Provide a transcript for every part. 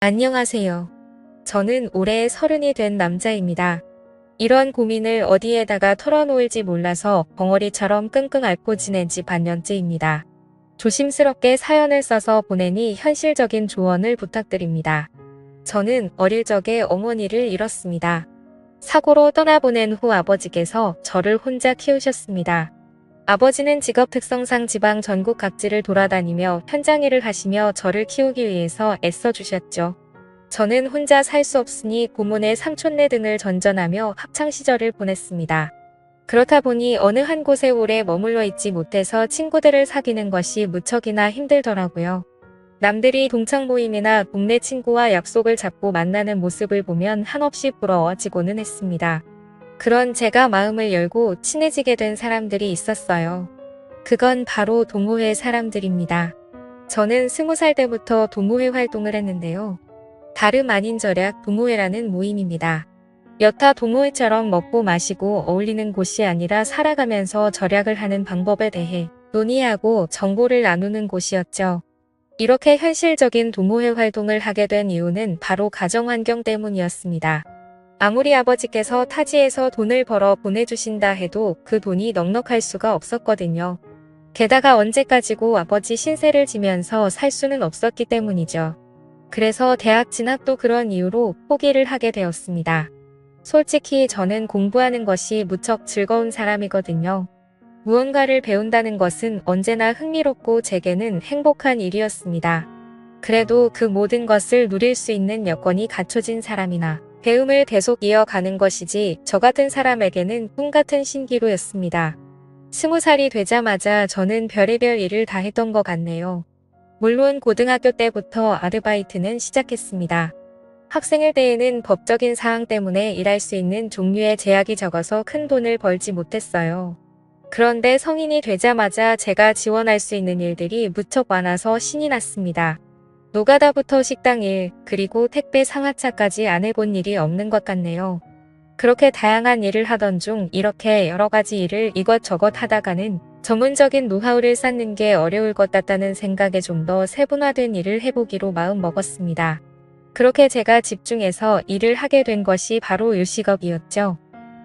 안녕하세요. 저는 올해 30이 된 남자입니다. 이런 고민을 어디에다가 털어놓을지 몰라서 벙어리처럼 끙끙 앓고 지낸 지 반년째입니다. 조심스럽게 사연을 써서 보내니 현실적인 조언을 부탁드립니다. 저는 어릴 적에 어머니를 잃었습니다. 사고로 떠나보낸 후 아버지께서 저를 혼자 키우셨습니다. 아버지는 직업 특성상 지방 전국 각지를 돌아다니며 현장 일을 하시며 저를 키우기 위해서 애써주셨죠. 저는 혼자 살 수 없으니 고모네 삼촌네 등을 전전하며 학창시절을 보냈습니다. 그렇다 보니 어느 한 곳에 오래 머물러 있지 못해서 친구들을 사귀는 것이 무척이나 힘들더라고요. 남들이 동창 모임이나 동네 친구와 약속을 잡고 만나는 모습을 보면 한없이 부러워지고는 했습니다. 그런 제가 마음을 열고 친해지게 된 사람들이 있었어요. 그건 바로 동호회 사람들입니다. 저는 20살 때부터 동호회 활동을 했는데요. 다름 아닌 절약 동호회라는 모임입니다. 여타 동호회처럼 먹고 마시고 어울리는 곳이 아니라 살아가면서 절약을 하는 방법에 대해 논의하고 정보를 나누는 곳이었죠. 이렇게 현실적인 동호회 활동을 하게 된 이유는 바로 가정환경 때문이었습니다. 아무리 아버지께서 타지에서 돈을 벌어 보내주신다 해도 그 돈이 넉넉할 수가 없었거든요. 게다가 언제까지고 아버지 신세를 지면서 살 수는 없었기 때문이죠. 그래서 대학 진학도 그런 이유로 포기를 하게 되었습니다. 솔직히 저는 공부하는 것이 무척 즐거운 사람이거든요. 무언가를 배운다는 것은 언제나 흥미롭고 제게는 행복한 일이었습니다. 그래도 그 모든 것을 누릴 수 있는 여건이 갖춰진 사람이나 배움을 계속 이어가는 것이지 저 같은 사람에게는 꿈같은 신기루였습니다. 20살이 되자마자 저는 별의별 일을 다 했던 것 같네요. 물론 고등학교 때부터 아르바이트는 시작했습니다. 학생일 때에는 법적인 사항 때문에 일할 수 있는 종류의 제약이 적어서 큰 돈을 벌지 못했어요. 그런데 성인이 되자마자 제가 지원할 수 있는 일들이 무척 많아서 신이 났습니다. 노가다부터 식당 일, 그리고 택배 상하차까지 안 해본 일이 없는 것 같네요. 그렇게 다양한 일을 하던 중 이렇게 여러 가지 일을 이것저것 하다가는 전문적인 노하우를 쌓는 게 어려울 것 같다는 생각에 좀 더 세분화된 일을 해보기로 마음 먹었습니다. 그렇게 제가 집중해서 일을 하게 된 것이 바로 요식업이었죠.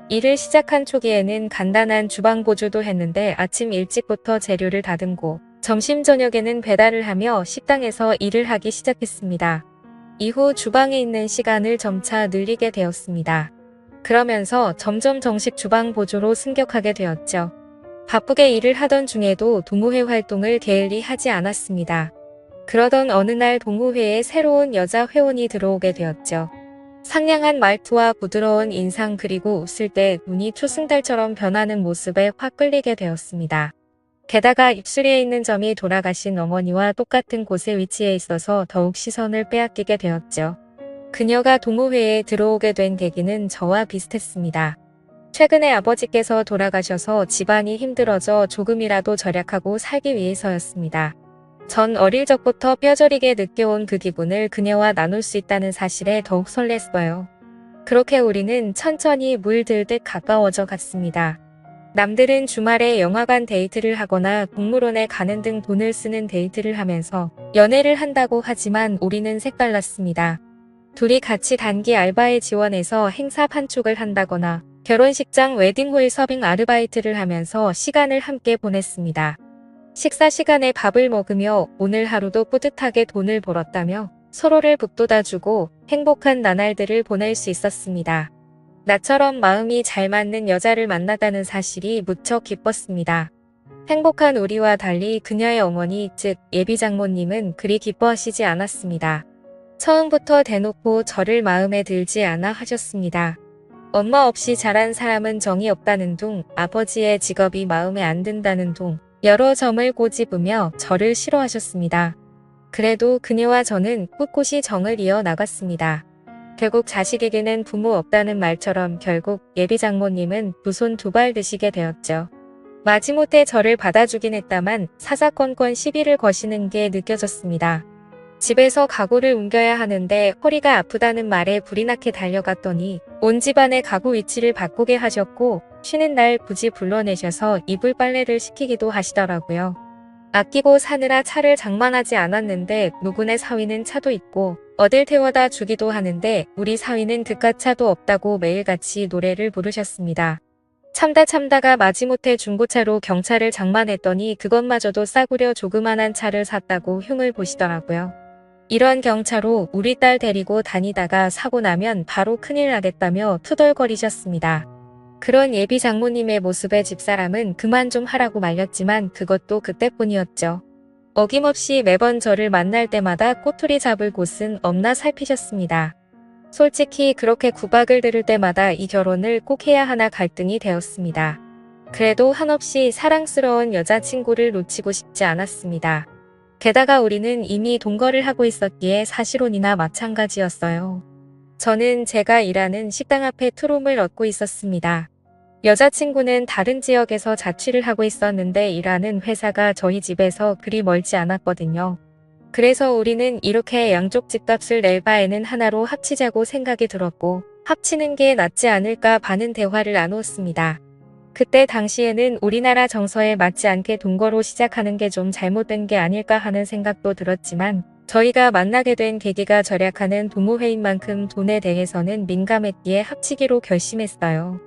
일을 시작한 초기에는 간단한 주방 보조도 했는데 아침 일찍부터 재료를 다듬고 점심 저녁에는 배달을 하며 식당에서 일을 하기 시작했습니다. 이후 주방에 있는 시간을 점차 늘리게 되었습니다. 그러면서 점점 정식 주방 보조로 승격하게 되었죠. 바쁘게 일을 하던 중에도 동호회 활동을 게을리 하지 않았습니다. 그러던 어느 날 동호회에 새로운 여자 회원이 들어오게 되었죠. 상냥한 말투와 부드러운 인상 그리고 웃을 때 눈이 초승달처럼 변하는 모습에 확 끌리게 되었습니다. 게다가 입술에 있는 점이 돌아가신 어머니와 똑같은 곳에 위치해 있어서 더욱 시선을 빼앗기게 되었죠. 그녀가 동호회에 들어오게 된 계기는 저와 비슷했습니다. 최근에 아버지께서 돌아가셔서 집안이 힘들어져 조금이라도 절약하고 살기 위해서였습니다. 전 어릴 적부터 뼈저리게 느껴온 그 기분을 그녀와 나눌 수 있다는 사실에 더욱 설렜어요. 그렇게 우리는 천천히 물들듯 가까워져 갔습니다. 남들은 주말에 영화관 데이트를 하거나 동물원에 가는 등 돈을 쓰는 데이트를 하면서 연애를 한다고 하지만 우리는 색달랐습니다. 둘이 같이 단기 알바에 지원해서 행사 판촉을 한다거나 결혼식장 웨딩홀 서빙 아르바이트를 하면서 시간을 함께 보냈습니다. 식사 시간에 밥을 먹으며 오늘 하루도 뿌듯하게 돈을 벌었다며 서로를 북돋아주고 행복한 나날들을 보낼 수 있었습니다. 나처럼 마음이 잘 맞는 여자를 만나다는 사실이 무척 기뻤습니다. 행복한 우리와 달리 그녀의 어머니, 즉 예비 장모님은 그리 기뻐하시지 않았습니다. 처음부터 대놓고 저를 마음에 들지 않아 하셨습니다. 엄마 없이 자란 사람은 정이 없다는 둥, 아버지의 직업이 마음에 안 든다는 둥, 여러 점을 꼬집으며 저를 싫어하셨습니다. 그래도 그녀와 저는 꿋꿋이 정을 이어 나갔습니다. 결국 자식에게는 부모 없다는 말처럼 결국 예비 장모님은 두 손 두 발 드시게 되었죠. 마지못해 저를 받아주긴 했다만 사사건건 시비를 거시는 게 느껴졌습니다. 집에서 가구를 옮겨야 하는데 허리가 아프다는 말에 불이 나게 달려갔더니 온 집안의 가구 위치를 바꾸게 하셨고 쉬는 날 굳이 불러내셔서 이불 빨래를 시키기도 하시더라고요. 아끼고 사느라 차를 장만하지 않았는데 누구네 사위는 차도 있고 어딜 태워다 주기도 하는데 우리 사위는 그깟 차도 없다고 매일같이 노래를 부르셨습니다. 참다가 마지못해 중고차로 경차를 장만했더니 그것마저도 싸구려 조그만한 차를 샀다고 흉을 보시더라고요. 이런 경차로 우리 딸 데리고 다니다가 사고 나면 바로 큰일 나겠다며 투덜거리셨습니다. 그런 예비 장모님의 모습에 집사람은 그만 좀 하라고 말렸지만 그것도 그때뿐이었죠. 어김없이 매번 저를 만날 때마다 꼬투리 잡을 곳은 없나 살피셨습니다. 솔직히 그렇게 구박을 들을 때마다 이 결혼을 꼭 해야 하나 갈등이 되었습니다. 그래도 한없이 사랑스러운 여자친구를 놓치고 싶지 않았습니다. 게다가 우리는 이미 동거를 하고 있었기에 사실혼이나 마찬가지였어요. 저는 제가 일하는 식당 앞에 투룸을 얻고 있었습니다. 여자친구는 다른 지역에서 자취를 하고 있었는데 일하는 회사가 저희 집에서 그리 멀지 않았거든요. 그래서 우리는 이렇게 양쪽 집값을 낼 바에는 하나로 합치자고 생각이 들었고 합치는 게 낫지 않을까 하는 대화를 나누었습니다. 그때 당시에는 우리나라 정서에 맞지 않게 동거로 시작하는 게 좀 잘못된 게 아닐까 하는 생각도 들었지만 저희가 만나게 된 계기가 절약하는 부모회인 만큼 돈에 대해서는 민감했기에 합치기로 결심했어요.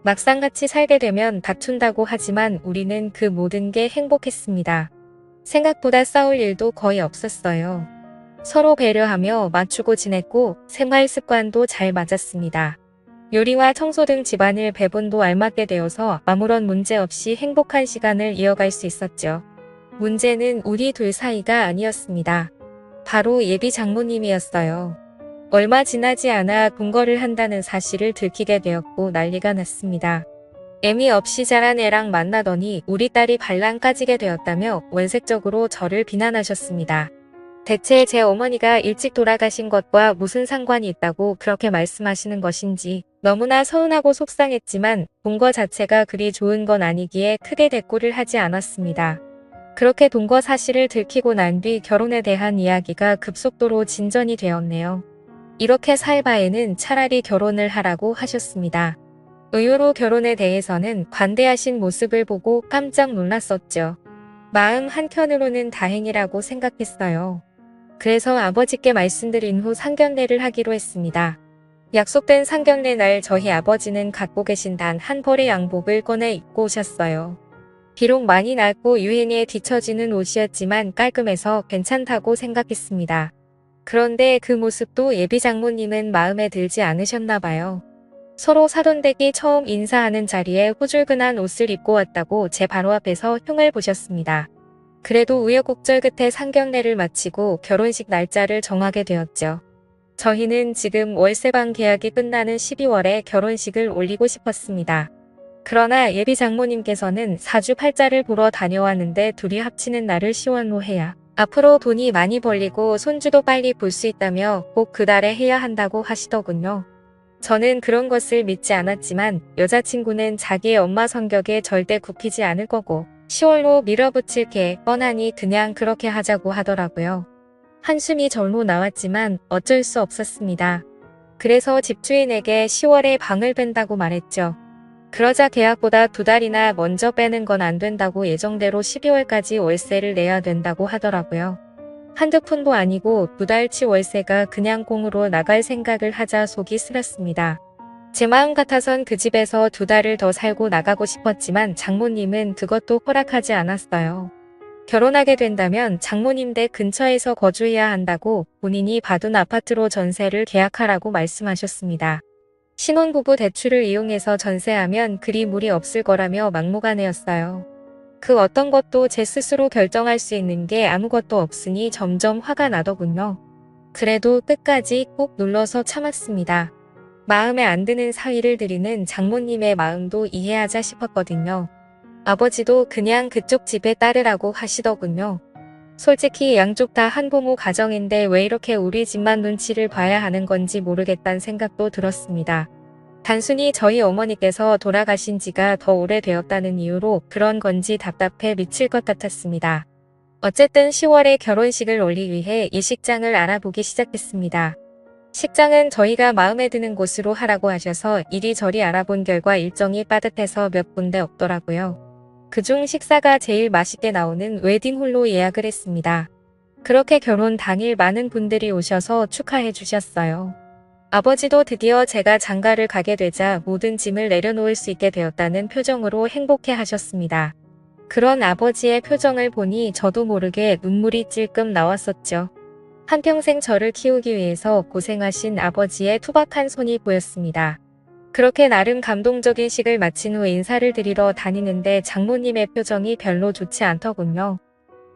막상 같이 살게 되면 다툰다고 하지만 우리는 그 모든 게 행복했습니다. 생각보다 싸울 일도 거의 없었어요. 서로 배려하며 맞추고 지냈고 생활 습관도 잘 맞았습니다. 요리와 청소 등 집안일 배분도 알맞게 되어서 아무런 문제 없이 행복한 시간을 이어갈 수 있었죠. 문제는 우리 둘 사이가 아니었습니다. 바로 예비 장모님이었어요. 얼마 지나지 않아 동거를 한다는 사실을 들키게 되었고 난리가 났습니다. 애미 없이 자란 애랑 만나더니 우리 딸이 발랑 까지게 되었다며 원색적으로 저를 비난하셨습니다. 대체 제 어머니가 일찍 돌아가신 것과 무슨 상관이 있다고 그렇게 말씀하시는 것인지 너무나 서운하고 속상했지만 동거 자체가 그리 좋은 건 아니기에 크게 대꾸를 하지 않았습니다. 그렇게 동거 사실을 들키고 난 뒤 결혼에 대한 이야기가 급속도로 진전이 되었네요. 이렇게 살 바에는 차라리 결혼을 하라고 하셨습니다. 의외로 결혼에 대해서는 관대하신 모습을 보고 깜짝 놀랐었죠. 마음 한켠으로는 다행이라고 생각했어요. 그래서 아버지께 말씀드린 후 상견례를 하기로 했습니다. 약속된 상견례 날 저희 아버지는 갖고 계신 단 한 벌의 양복을 꺼내 입고 오셨어요. 비록 많이 낡고 유행에 뒤처지는 옷이었지만 깔끔해서 괜찮다고 생각했습니다. 그런데 그 모습도 예비 장모님은 마음에 들지 않으셨나 봐요. 서로 사돈댁이 처음 인사하는 자리에 후줄근한 옷을 입고 왔다고 제 바로 앞에서 흉을 보셨습니다. 그래도 우여곡절 끝에 상견례를 마치고 결혼식 날짜를 정하게 되었죠. 저희는 지금 월세방 계약이 끝나는 12월에 결혼식을 올리고 싶었습니다. 그러나 예비 장모님께서는 사주팔자를 보러 다녀왔는데 둘이 합치는 날을 10월로 해야 앞으로 돈이 많이 벌리고 손주도 빨리 볼 수 있다며 꼭 그달에 해야 한다고 하시더군요. 저는 그런 것을 믿지 않았지만 여자친구는 자기의 엄마 성격에 절대 굽히지 않을 거고 10월로 밀어붙일 게 뻔하니 그냥 그렇게 하자고 하더라고요. 한숨이 절로 나왔지만 어쩔 수 없었습니다. 그래서 집주인에게 10월에 방을 뺀다고 말했죠. 그러자 계약보다 2달이나 먼저 빼는 건 안 된다고 예정대로 12월까지 월세를 내야 된다고 하더라고요. 한두 푼도 아니고 2달치 월세가 그냥 공으로 나갈 생각을 하자 속이 쓰렸습니다. 제 마음 같아선 그 집에서 2달을 더 살고 나가고 싶었지만 장모님은 그것도 허락하지 않았어요. 결혼하게 된다면 장모님 댁 근처에서 거주해야 한다고 본인이 받은 아파트로 전세를 계약하라고 말씀하셨습니다. 신혼부부 대출을 이용해서 전세하면 그리 무리 없을 거라며 막무가내였어요. 그 어떤 것도 제 스스로 결정할 수 있는 게 아무것도 없으니 점점 화가 나더군요. 그래도 끝까지 꾹 눌러서 참았습니다. 마음에 안 드는 사위를 드리는 장모님의 마음도 이해하자 싶었거든요. 아버지도 그냥 그쪽 집에 따르라고 하시더군요. 솔직히 양쪽 다 한부모 가정인데 왜 이렇게 우리 집만 눈치를 봐야 하는 건지 모르겠다는 생각도 들었습니다. 단순히 저희 어머니께서 돌아가신 지가 더 오래되었다는 이유로 그런 건지 답답해 미칠 것 같았습니다. 어쨌든 10월에 결혼식을 올리기 위해 예식장을 알아보기 시작했습니다. 식장은 저희가 마음에 드는 곳으로 하라고 하셔서 이리저리 알아본 결과 일정이 빠듯해서 몇 군데 없더라고요. 그중 식사가 제일 맛있게 나오는 웨딩홀로 예약을 했습니다. 그렇게 결혼 당일 많은 분들이 오셔서 축하해 주셨어요. 아버지도 드디어 제가 장가를 가게 되자 모든 짐을 내려놓을 수 있게 되었다는 표정으로 행복해 하셨습니다. 그런 아버지의 표정을 보니 저도 모르게 눈물이 찔끔 나왔었죠. 한평생 저를 키우기 위해서 고생하신 아버지의 투박한 손이 보였습니다. 그렇게 나름 감동적인 식을 마친 후 인사를 드리러 다니는데 장모님의 표정이 별로 좋지 않더군요.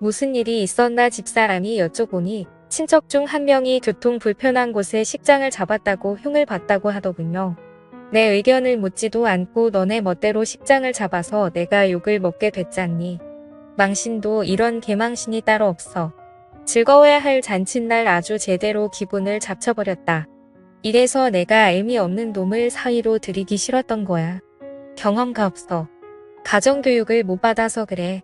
무슨 일이 있었나 집사람이 여쭤보니 친척 중 한 명이 교통 불편한 곳에 식장을 잡았다고 흉을 봤다고 하더군요. 내 의견을 묻지도 않고 너네 멋대로 식장을 잡아서 내가 욕을 먹게 됐잖니. 망신도 이런 개망신이 따로 없어. 즐거워야 할 잔칫날 아주 제대로 기분을 잡쳐버렸다. 이래서 내가 의미 없는 놈을 사위로 들이기 싫었던 거야. 경험가 없어. 가정교육을 못 받아서 그래.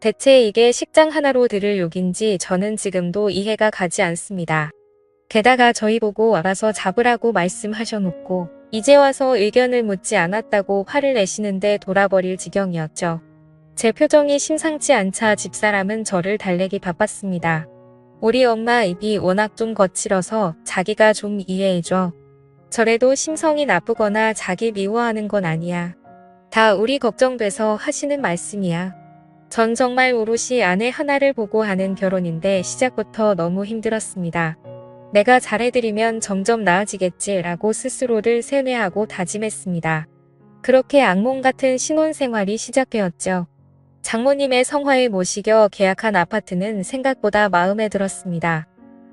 대체 이게 식장 하나로 들을 욕인지 저는 지금도 이해가 가지 않습니다. 게다가 저희 보고 알아서 잡으라고 말씀하셔놓고 이제 와서 의견을 묻지 않았다고 화를 내시는데 돌아버릴 지경이었죠. 제 표정이 심상치 않자 집사람은 저를 달래기 바빴습니다. 우리 엄마 입이 워낙 좀 거칠어서 자기가 좀 이해해줘. 저래도 심성이 나쁘거나 자기 미워하는 건 아니야. 다 우리 걱정돼서 하시는 말씀이야. 전 정말 오롯이 아내 하나를 보고 하는 결혼인데 시작부터 너무 힘들었습니다. 내가 잘해드리면 점점 나아지겠지라고 스스로를 세뇌하고 다짐했습니다. 그렇게 악몽 같은 신혼생활이 시작되었죠. 장모님의 성화에 모시겨 계약한 아파트는 생각보다 마음에 들었습니다.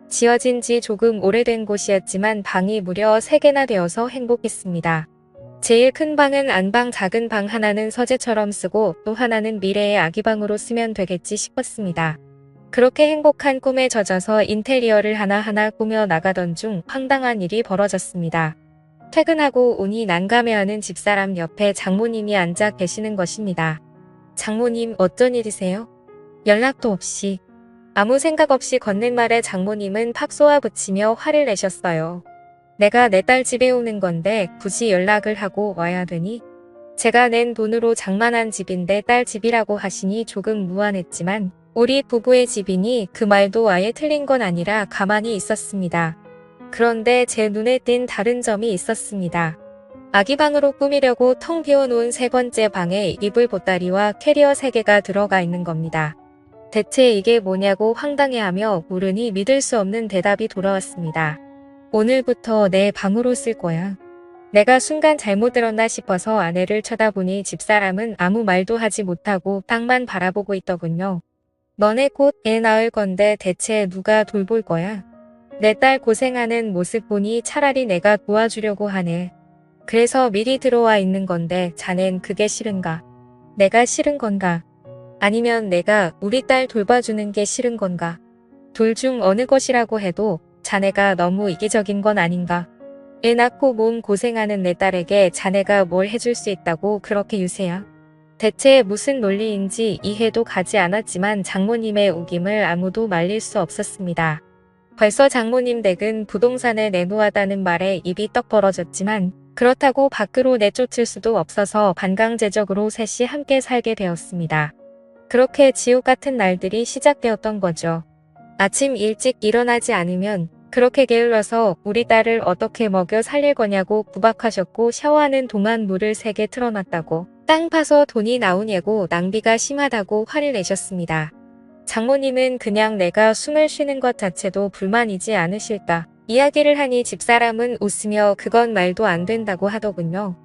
지어진 지 조금 오래된 곳이었지만 방이 무려 3개나 되어서 행복했습니다. 제일 큰 방은 안방, 작은 방 하나는 서재처럼 쓰고 또 하나는 미래의 아기방으로 쓰면 되겠지 싶었습니다. 그렇게 행복한 꿈에 젖어서 인테리어를 하나하나 꾸며 나가던 중 황당한 일이 벌어졌습니다. 퇴근하고 오니 난감해하는 집사람 옆에 장모님이 앉아 계시는 것입니다. 장모님 어쩐 일이세요? 연락도 없이. 아무 생각 없이 건넨 말에 장모님은 팍 쏘아붙이며 화를 내셨어요. 내가 내 딸 집에 오는 건데 굳이 연락을 하고 와야 되니? 제가 낸 돈으로 장만한 집인데 딸 집이라고 하시니 조금 무안했지만 우리 부부의 집이니 그 말도 아예 틀린 건 아니라 가만히 있었습니다. 그런데 제 눈에 띈 다른 점이 있었습니다. 아기방으로 꾸미려고 텅 비워놓은 3번째 방에 이불 보따리와 캐리어 3개가 들어가 있는 겁니다. 대체 이게 뭐냐고 황당해하며 물으니 믿을 수 없는 대답이 돌아왔습니다. 오늘부터 내 방으로 쓸 거야. 내가 순간 잘못 들었나 싶어서 아내를 쳐다보니 집사람은 아무 말도 하지 못하고 땅만 바라보고 있더군요. 너네 곧 애 낳을 건데 대체 누가 돌볼 거야? 내 딸 고생하는 모습 보니 차라리 내가 도와주려고 하네. 그래서 미리 들어와 있는 건데 자넨 그게 싫은가? 내가 싫은 건가? 아니면 내가 우리 딸 돌봐주는 게 싫은 건가? 둘 중 어느 것이라고 해도 자네가 너무 이기적인 건 아닌가? 애 낳고 몸 고생하는 내 딸에게 자네가 뭘 해줄 수 있다고 그렇게 유세야? 대체 무슨 논리인지 이해도 가지 않았지만 장모님의 우김을 아무도 말릴 수 없었습니다. 벌써 장모님 댁은 부동산에 내놓았다는 말에 입이 떡 벌어졌지만 그렇다고 밖으로 내쫓을 수도 없어서 반강제적으로 셋이 함께 살게 되었습니다. 그렇게 지옥 같은 날들이 시작되었던 거죠. 아침 일찍 일어나지 않으면 그렇게 게을러서 우리 딸을 어떻게 먹여 살릴 거냐고 구박하셨고 샤워하는 동안 물을 3개 틀어놨다고 땅 파서 돈이 나오냐고 낭비가 심하다고 화를 내셨습니다. 장모님은 그냥 내가 숨을 쉬는 것 자체도 불만이지 않으실까 이야기를 하니 집사람은 웃으며 그건 말도 안 된다고 하더군요.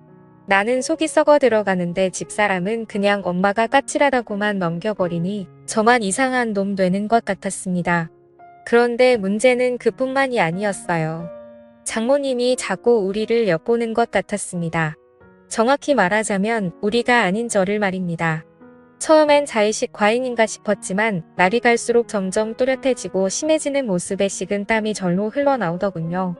나는 속이 썩어 들어가는데 집사람은 그냥 엄마가 까칠하다고만 넘겨버리니 저만 이상한 놈 되는 것 같았습니다. 그런데 문제는 그뿐만이 아니었어요. 장모님이 자꾸 우리를 엿보는 것 같았습니다. 정확히 말하자면 우리가 아닌 저를 말입니다. 처음엔 자의식 과잉인가 싶었지만 날이 갈수록 점점 또렷해지고 심해지는 모습에 식은 땀이 절로 흘러나오더군요.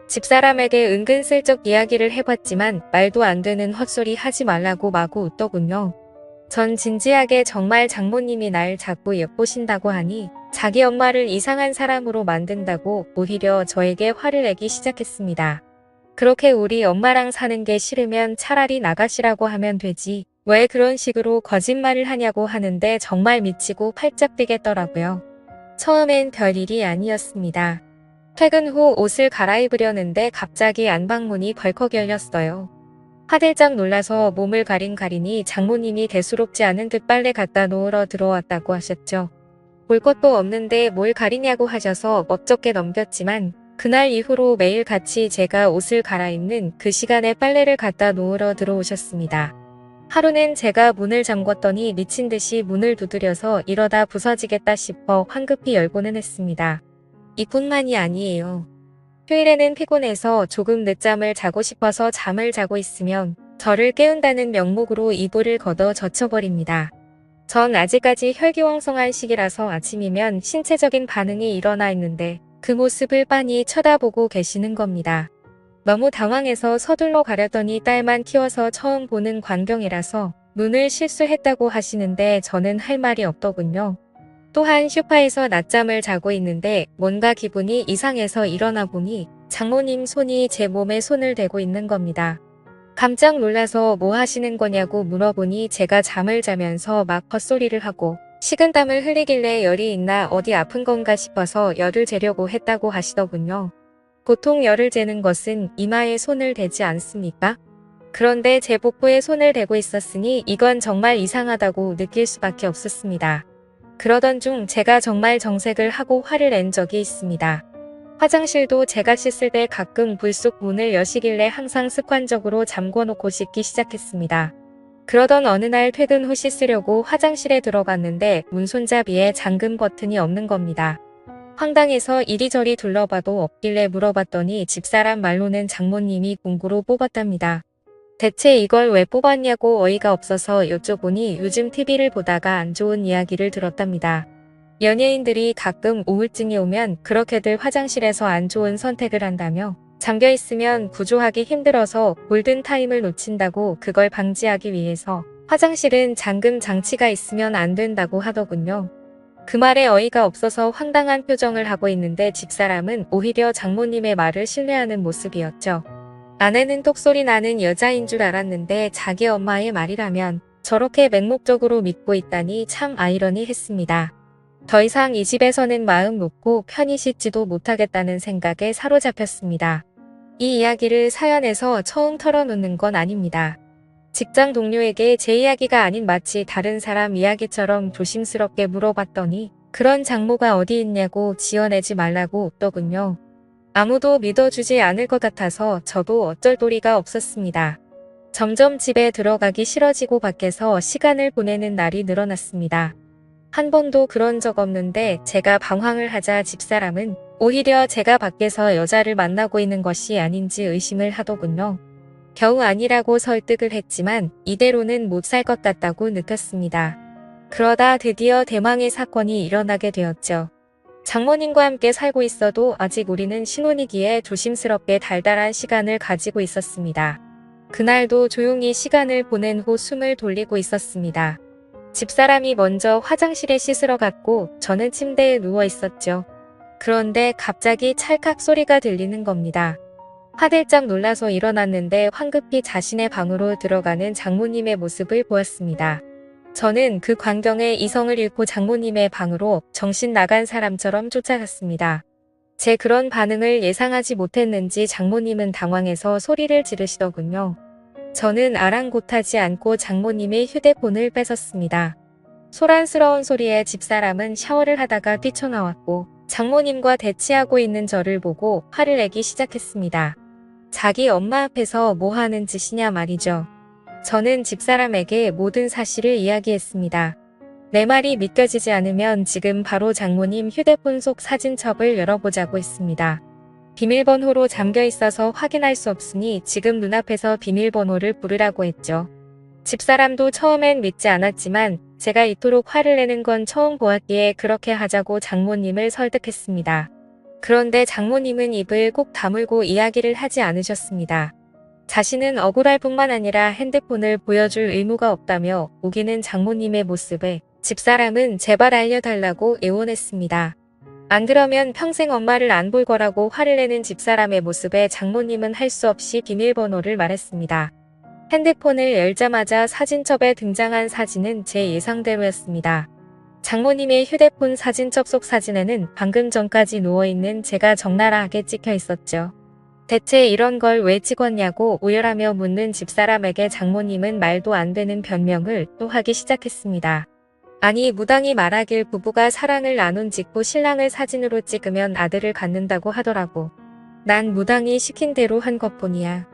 집사람에게 은근슬쩍 이야기를 해봤지만 말도 안 되는 헛소리 하지 말라고 마구 웃더군요. 전 진지하게 정말 장모님이 날 자꾸 엿보신다고 하니 자기 엄마를 이상한 사람으로 만든다고 오히려 저에게 화를 내기 시작했습니다. 그렇게 우리 엄마랑 사는 게 싫으면 차라리 나가시라고 하면 되지. 왜 그런 식으로 거짓말을 하냐고 하는데 정말 미치고 팔짝 뛰겠더라고요. 처음엔 별일이 아니었습니다. 퇴근 후 옷을 갈아입으려는데 갑자기 안방문이 벌컥 열렸어요. 화들짝 놀라서 몸을 가리니 장모님이 대수롭지 않은 듯 빨래 갖다 놓으러 들어왔다고 하셨죠. 볼 것도 없는데 뭘 가리냐고 하셔서 멋쩍게 넘겼지만 그날 이후로 매일 같이 제가 옷을 갈아입는 그 시간에 빨래를 갖다 놓으러 들어오셨습니다. 하루는 제가 문을 잠궜더니 미친 듯이 문을 두드려서 이러다 부서지겠다 싶어 황급히 열고는 했습니다. 이뿐만이 아니에요. 휴일에는 피곤해서 조금 늦잠을 자고 싶어서 잠을 자고 있으면 저를 깨운다는 명목으로 이불을 걷어 젖혀버립니다. 전 아직까지 혈기왕성한 시기라서 아침이면 신체적인 반응이 일어나 있는데 그 모습을 빤히 쳐다보고 계시는 겁니다. 너무 당황해서 서둘러 가려더니 딸만 키워서 처음 보는 광경이라서 눈을 실수했다고 하시는데 저는 할 말이 없더군요. 또한 소파에서 낮잠을 자고 있는데 뭔가 기분이 이상해서 일어나 보니 장모님 손이 제 몸에 손을 대고 있는 겁니다. 깜짝 놀라서 뭐 하시는 거냐고 물어보니 제가 잠을 자면서 막 헛소리를 하고 식은땀을 흘리길래 열이 있나 어디 아픈 건가 싶어서 열을 재려고 했다고 하시더군요. 보통 열을 재는 것은 이마에 손을 대지 않습니까? 그런데 제 복부에 손을 대고 있었으니 이건 정말 이상하다고 느낄 수밖에 없었습니다. 그러던 중 제가 정말 정색을 하고 화를 낸 적이 있습니다. 화장실도 제가 씻을 때 가끔 불쑥 문을 여시길래 항상 습관적으로 잠궈놓고 씻기 시작했습니다. 그러던 어느 날 퇴근 후 씻으려고 화장실에 들어갔는데 문 손잡이에 잠금 버튼이 없는 겁니다. 황당해서 이리저리 둘러봐도 없길래 물어봤더니 집사람 말로는 장모님이 공구로 뽑았답니다. 대체 이걸 왜 뽑았냐고 어이가 없어서 여쭤보니 요즘 TV를 보다가 안 좋은 이야기를 들었답니다. 연예인들이 가끔 우울증이 오면 그렇게들 화장실에서 안 좋은 선택을 한다며 잠겨있으면 구조하기 힘들어서 골든타임을 놓친다고 그걸 방지하기 위해서 화장실은 잠금 장치가 있으면 안 된다고 하더군요. 그 말에 어이가 없어서 황당한 표정을 하고 있는데 집사람은 오히려 장모님의 말을 신뢰하는 모습이었죠. 아내는 똑소리 나는 여자인 줄 알았는데 자기 엄마의 말이라면 저렇게 맹목적으로 믿고 있다니 참 아이러니했습니다. 더 이상 이 집에서는 마음 놓고 편히 씻지도 못하겠다는 생각에 사로잡혔습니다. 이 이야기를 사연에서 처음 털어놓는 건 아닙니다. 직장 동료에게 제 이야기가 아닌 마치 다른 사람 이야기처럼 조심스럽게 물어봤더니 그런 장모가 어디 있냐고 지어내지 말라고 웃더군요. 아무도 믿어주지 않을 것 같아서 저도 어쩔 도리가 없었습니다. 점점 집에 들어가기 싫어지고 밖에서 시간을 보내는 날이 늘어났습니다. 한 번도 그런 적 없는데 제가 방황을 하자 집사람은 오히려 제가 밖에서 여자를 만나고 있는 것이 아닌지 의심을 하더군요. 겨우 아니라고 설득을 했지만 이대로는 못 살 것 같다고 느꼈습니다. 그러다 드디어 대망의 사건이 일어나게 되었죠. 장모님과 함께 살고 있어도 아직 우리는 신혼이기에 조심스럽게 달달한 시간을 가지고 있었습니다. 그날도 조용히 시간을 보낸 후 숨을 돌리고 있었습니다. 집사람이 먼저 화장실에 씻으러 갔고 저는 침대에 누워 있었죠. 그런데 갑자기 찰칵 소리가 들리는 겁니다. 화들짝 놀라서 일어났는데 황급히 자신의 방으로 들어가는 장모님의 모습을 보았습니다. 저는 그 광경에 이성을 잃고 장모님의 방으로 정신 나간 사람처럼 쫓아갔습니다. 제 그런 반응을 예상하지 못했는지 장모님은 당황해서 소리를 지르시더군요. 저는 아랑곳하지 않고 장모님의 휴대폰을 뺏었습니다. 소란스러운 소리에 집사람은 샤워를 하다가 뛰쳐나왔고 장모님과 대치하고 있는 저를 보고 화를 내기 시작했습니다. 자기 엄마 앞에서 뭐 하는 짓이냐 말이죠. 저는 집사람에게 모든 사실을 이야기했습니다. 내 말이 믿겨지지 않으면 지금 바로 장모님 휴대폰 속 사진첩을 열어보자고 했습니다. 비밀번호로 잠겨 있어서 확인할 수 없으니 지금 눈앞에서 비밀번호를 부르라고 했죠. 집사람도 처음엔 믿지 않았지만 제가 이토록 화를 내는 건 처음 보았기에 그렇게 하자고 장모님을 설득했습니다. 그런데 장모님은 입을 꼭 다물고 이야기를 하지 않으셨습니다. 자신은 억울할 뿐만 아니라 핸드폰을 보여줄 의무가 없다며 우기는 장모님의 모습에 집사람은 제발 알려달라고 애원했습니다. 안 그러면 평생 엄마를 안 볼 거라고 화를 내는 집사람의 모습에 장모님은 할 수 없이 비밀번호를 말했습니다. 핸드폰을 열자마자 사진첩에 등장한 사진은 제 예상대로였습니다. 장모님의 휴대폰 사진 접속 사진에는 방금 전까지 누워있는 제가 적나라하게 찍혀 있었죠. 대체 이런 걸 왜 찍었냐고 오열하며 묻는 집사람에게 장모님은 말도 안 되는 변명을 또 하기 시작했습니다. 아니 무당이 말하길 부부가 사랑을 나눈 직후 신랑을 사진으로 찍으면 아들을 갖는다고 하더라고. 난 무당이 시킨 대로 한 것뿐이야.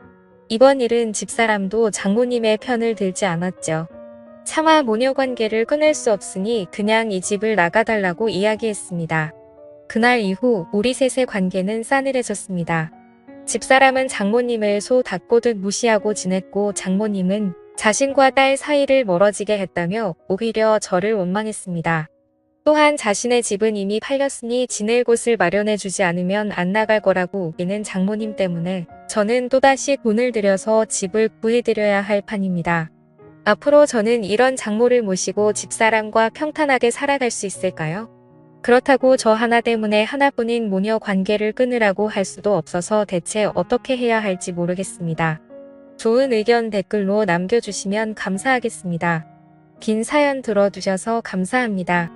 이번 일은 집사람도 장모님의 편을 들지 않았죠. 차마 모녀 관계를 끊을 수 없으니 그냥 이 집을 나가달라고 이야기했습니다. 그날 이후 우리 셋의 관계는 싸늘해졌습니다. 집사람은 장모님을 소 닦고듯 무시하고 지냈고 장모님은 자신과 딸 사이를 멀어지게 했다며 오히려 저를 원망했습니다. 또한 자신의 집은 이미 팔렸으니 지낼 곳을 마련해주지 않으면 안 나갈 거라고 우기는 장모님 때문에 저는 또다시 돈을 들여서 집을 구해드려야 할 판입니다. 앞으로 저는 이런 장모를 모시고 집사람과 평탄하게 살아갈 수 있을까요? 그렇다고 저 하나 때문에 하나뿐인 모녀 관계를 끊으라고 할 수도 없어서 대체 어떻게 해야 할지 모르겠습니다. 좋은 의견 댓글로 남겨주시면 감사하겠습니다. 긴 사연 들어주셔서 감사합니다.